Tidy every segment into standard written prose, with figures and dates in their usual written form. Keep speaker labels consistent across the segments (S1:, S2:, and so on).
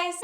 S1: guys!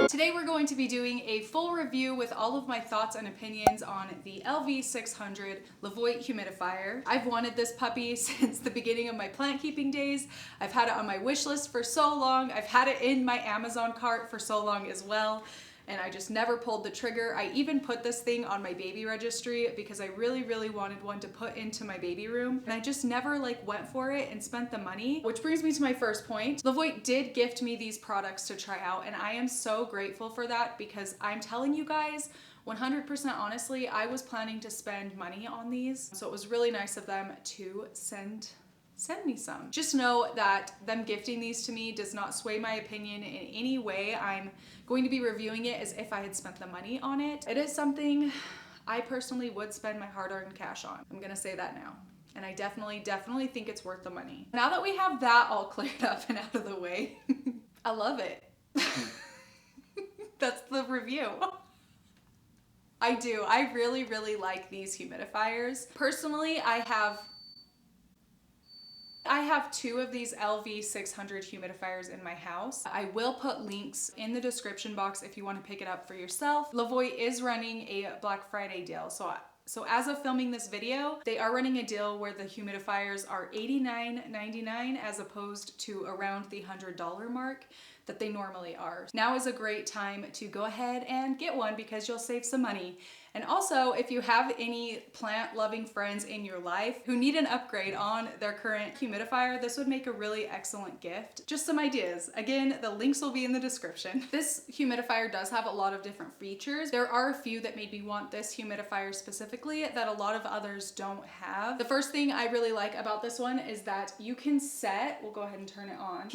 S1: Today we're going to be doing a full review with all of my thoughts and opinions on the LV600 Levoit Humidifier. I've wanted this puppy since the beginning of my plant keeping days. I've had it on my wish list for so long. I've had it in my Amazon cart for so long as well. And I just never pulled the trigger. I even put this thing on my baby registry because I really wanted one to put into my baby room. And I just never went for it and spent the money. Which brings me to my first point. Levoit did gift me these products to try out, and I am so grateful for that because I'm telling you guys, 100% honestly, I was planning to spend money on these. So it was really nice of them to send me some. Just know that them gifting these to me does not sway my opinion in any way. I'm going to be reviewing it as if I had spent the money on it. It is something I personally would spend my hard-earned cash on. I'm gonna say that now. And I definitely think it's worth the money. Now that we have that all cleared up and out of the way, I love it. That's the review. I do. I really like these humidifiers. Personally, I have two of these LV600 humidifiers in my house. I will put links in the description box if you want to pick it up for yourself. Levoit is running a Black Friday deal. So as of filming this video, they are running a deal where the humidifiers are $89.99 as opposed to around the $100 mark that they normally are. Now is a great time to go ahead and get one because you'll save some money. And also, if you have any plant-loving friends in your life who need an upgrade on their current humidifier, this would make a really excellent gift. Just some ideas. Again, the links will be in the description. This humidifier does have a lot of different features. There are a few that made me want this humidifier specifically that a lot of others don't have. The first thing I really like about this one is that you can set, we'll go ahead and turn it on.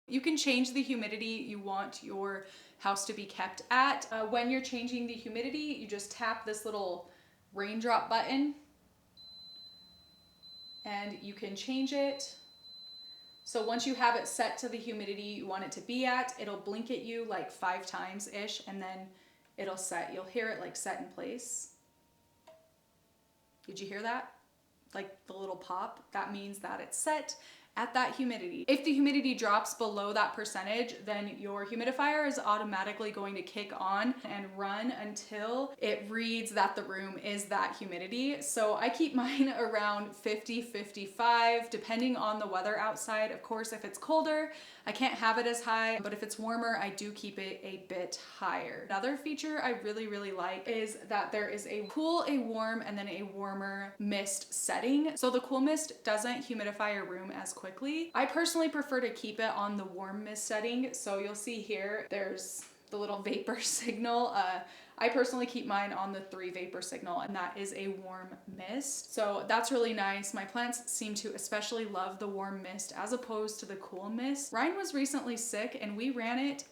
S1: You can change the humidity you want your house to be kept at. When you're changing the humidity, you just tap this little raindrop button and you can change it. So once you have it set to the humidity you want it to be at, it'll blink at you like 5 times-ish and then it'll set. You'll hear it set in place. Did you hear that? Like the little pop? That means that it's set at that humidity. If the humidity drops below that percentage, then your humidifier is automatically going to kick on and run until it reads that the room is that humidity. So I keep mine around 50, 55, depending on the weather outside. Of course, if it's colder, I can't have it as high, but if it's warmer, I do keep it a bit higher. Another feature I really like is that there is a cool, a warm, and then a warmer mist setting. So the cool mist doesn't humidify your room as quickly. I personally prefer to keep it on the warm mist setting. So you'll see here, there's the little vapor signal. I personally keep mine on the 3 vapor signal, and that is a warm mist. So that's really nice. My plants seem to especially love the warm mist as opposed to the cool mist. Ryan was recently sick and we ran it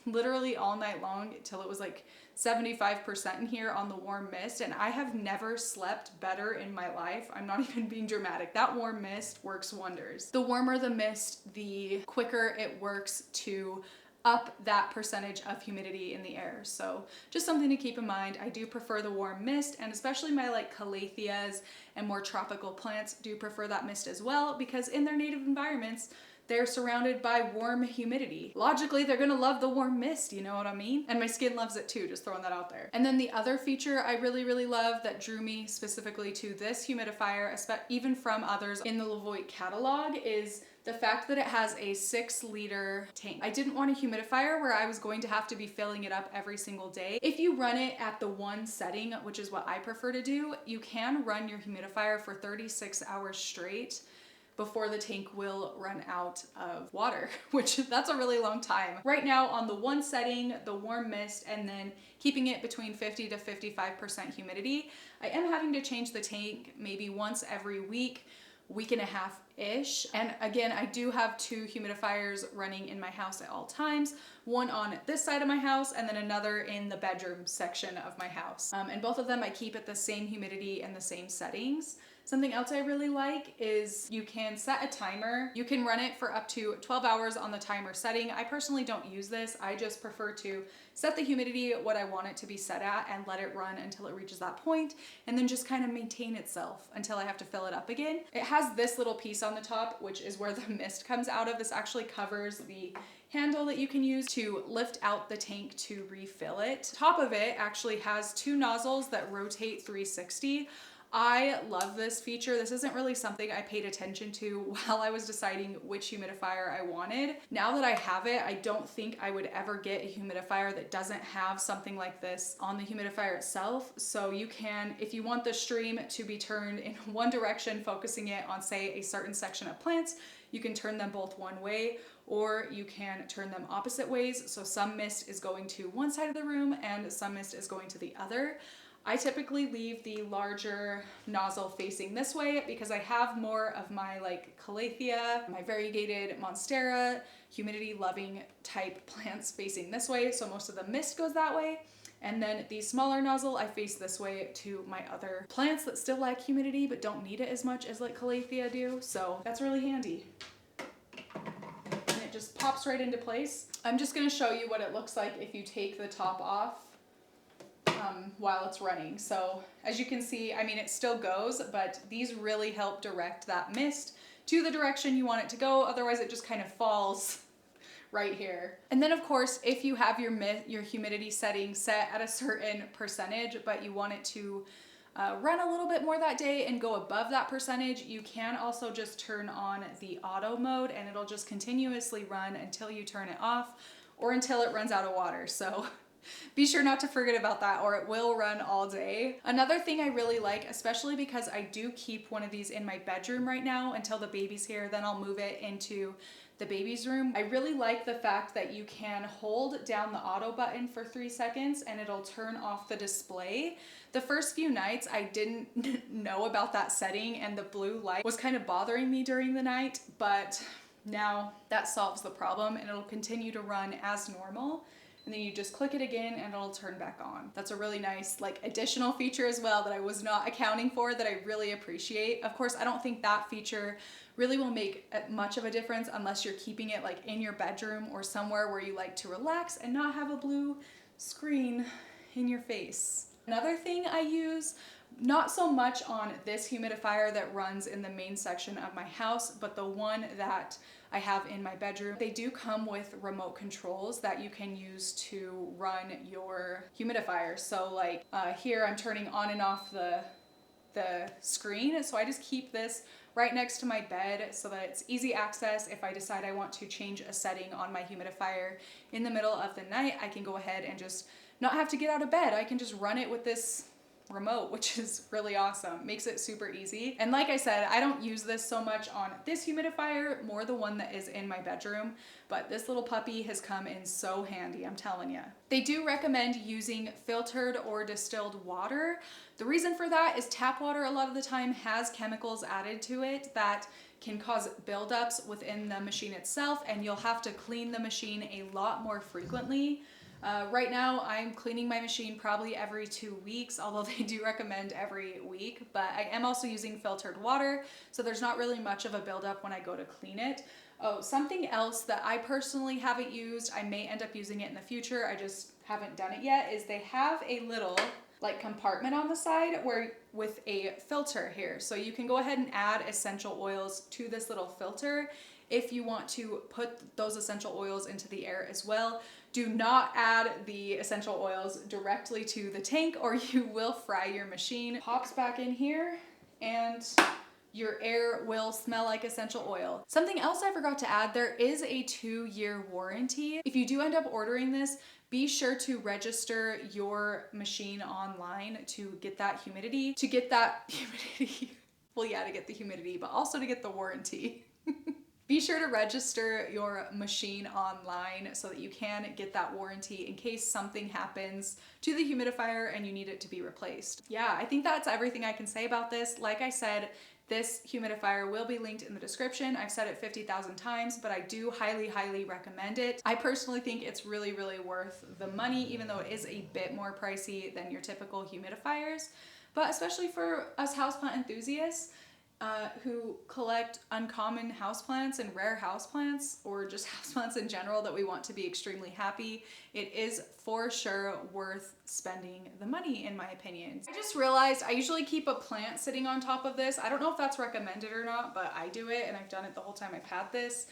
S1: literally all night long till it was like 75% in here on the warm mist, and I have never slept better in my life. I'm not even being dramatic. That warm mist works wonders. The warmer the mist, the quicker it works to up that percentage of humidity in the air. So just something to keep in mind. I do prefer the warm mist, and especially my calatheas and more tropical plants do prefer that mist as well because in their native environments, they're surrounded by warm humidity. Logically, they're gonna love the warm mist, you know what I mean? And my skin loves it too, just throwing that out there. And then the other feature I really love that drew me specifically to this humidifier, even from others in the Levoit catalog, is the fact that it has a 6-liter tank. I didn't want a humidifier where I was going to have to be filling it up every single day. If you run it at the one setting, which is what I prefer to do, you can run your humidifier for 36 hours straight before the tank will run out of water, which that's a really long time. Right now on the one setting, the warm mist, and then keeping it between 50 to 55% humidity, I am having to change the tank maybe once every week and a half-ish. And again, I do have 2 humidifiers running in my house at all times. one on this side of my house and then another in the bedroom section of my house. And both of them I keep at the same humidity and the same settings. Something else I really like is you can set a timer. You can run it for up to 12 hours on the timer setting. I personally don't use this. I just prefer to set the humidity what I want it to be set at and let it run until it reaches that point, and then just kind of maintain itself until I have to fill it up again. It has this little piece on the top, which is where the mist comes out of. This actually covers the handle that you can use to lift out the tank to refill it. Top of it actually has two nozzles that rotate 360. I love this feature. This isn't really something I paid attention to while I was deciding which humidifier I wanted. Now that I have it, I don't think I would ever get a humidifier that doesn't have something like this on the humidifier itself. So you can, if you want the stream to be turned in one direction, focusing it on, say, a certain section of plants, you can turn them both one way, or you can turn them opposite ways. So some mist is going to one side of the room and some mist is going to the other. I typically leave the larger nozzle facing this way because I have more of my like calathea, my variegated monstera, humidity loving type plants facing this way. So most of the mist goes that way. And then the smaller nozzle, I face this way to my other plants that still like humidity but don't need it as much as like calathea do. So that's really handy. And it just pops right into place. I'm just gonna show you what it looks like if you take the top off while it's running. So as you can see, I mean, it still goes, but these really help direct that mist to the direction you want it to go. Otherwise it just kind of falls right here. And then of course, if you have your humidity setting set at a certain percentage, but you want it to run a little bit more that day and go above that percentage, you can also just turn on the auto mode and it'll just continuously run until you turn it off or until it runs out of water. So be sure not to forget about that or it will run all day. Another thing I really like, especially because I do keep one of these in my bedroom right now until the baby's here, then I'll move it into the baby's room. I really like the fact that you can hold down the auto button for 3 seconds and it'll turn off the display. The first few nights I didn't know about that setting and the blue light was kind of bothering me during the night, but now that solves the problem and it'll continue to run as normal. And then you just click it again and it'll turn back on. That's a really nice like additional feature as well that I was not accounting for that I really appreciate. Of course, I don't think that feature really will make much of a difference unless you're keeping it like in your bedroom or somewhere where you like to relax and not have a blue screen in your face. Another thing I use, not so much on this humidifier that runs in the main section of my house, but the one that I have in my bedroom. They do come with remote controls that you can use to run your humidifier. So like here I'm turning on and off the screen. So I just keep this right next to my bed so that it's easy access. If I decide I want to change a setting on my humidifier in the middle of the night, I can go ahead and just not have to get out of bed. I can just run it with this remote, which is really awesome. Makes it super easy. And like I said, I don't use this so much on this humidifier, more the one that is in my bedroom, but this little puppy has come in so handy, I'm telling you. They do recommend using filtered or distilled water. The reason for that is tap water a lot of the time has chemicals added to it that can cause buildups within the machine itself, and you'll have to clean the machine a lot more frequently. Right now I'm cleaning my machine probably every 2 weeks, although they do recommend every week, but I am also using filtered water, so there's not really much of a buildup when I go to clean it. Oh, something else that I personally haven't used, I may end up using it in the future, I just haven't done it yet, is they have a little like compartment on the side where with a filter here. So you can go ahead and add essential oils to this little filter if you want to put those essential oils into the air as well. Do not add the essential oils directly to the tank or you will fry your machine. Pops back in here and your air will smell like essential oil. Something else I forgot to add, there is a 2-year warranty. If you do end up ordering this, be sure to register your machine online to get that humidity. Well, yeah, to get the humidity, but also to get the warranty. Be sure to register your machine online so that you can get that warranty in case something happens to the humidifier and you need it to be replaced. Yeah, I think that's everything I can say about this. Like I said, this humidifier will be linked in the description. I've said it 50,000 times, but I do highly, highly recommend it. I personally think it's really, really worth the money, even though it is a bit more pricey than your typical humidifiers. But especially for us houseplant enthusiasts, who collect uncommon houseplants and rare houseplants, or just houseplants in general that we want to be extremely happy, it is for sure worth spending the money, in my opinion. I just realized I usually keep a plant sitting on top of this. I don't know if that's recommended or not, but I do it, and I've done it the whole time I've had this,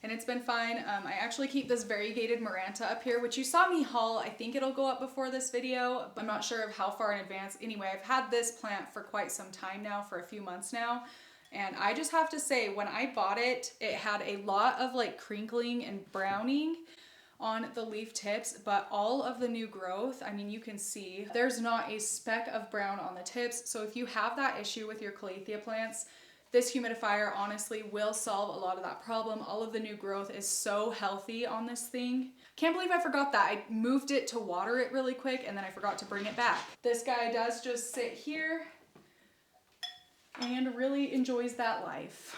S1: and it's been fine. I actually keep this variegated Maranta up here, which you saw me haul. I think it'll go up before this video, but I'm not sure of how far in advance. Anyway, I've had this plant for quite some time now, for a few months now. And I just have to say, when I bought it, it had a lot of like crinkling and browning on the leaf tips, but all of the new growth, I mean, you can see there's not a speck of brown on the tips. So if you have that issue with your calathea plants, this humidifier honestly will solve a lot of that problem. All of the new growth is so healthy on this thing. Can't believe I forgot that. I moved it to water it really quick and then I forgot to bring it back. This guy does just sit here and really enjoys that life.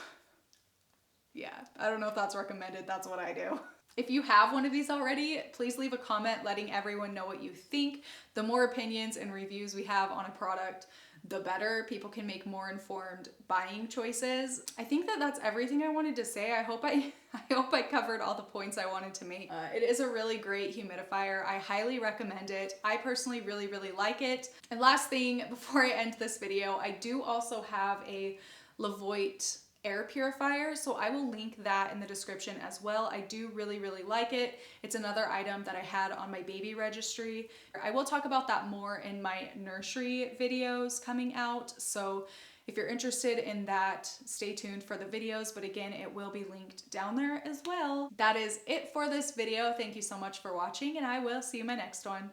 S1: Yeah, I don't know if that's recommended. That's what I do. If you have one of these already, please leave a comment letting everyone know what you think. The more opinions and reviews we have on a product, the better. People can make more informed buying choices. I think that that's everything I wanted to say. I hope I covered all the points I wanted to make. It is a really great humidifier. I highly recommend it. I personally really, really like it. And last thing before I end this video, I do also have a Levoit air purifier, so I will link that in the description as well. I do really, really like it. It's another item that I had on my baby registry. I will talk about that more in my nursery videos coming out, so if you're interested in that, stay tuned for the videos, but again, it will be linked down there as well. That is it for this video. Thank you so much for watching, and I will see you in my next one.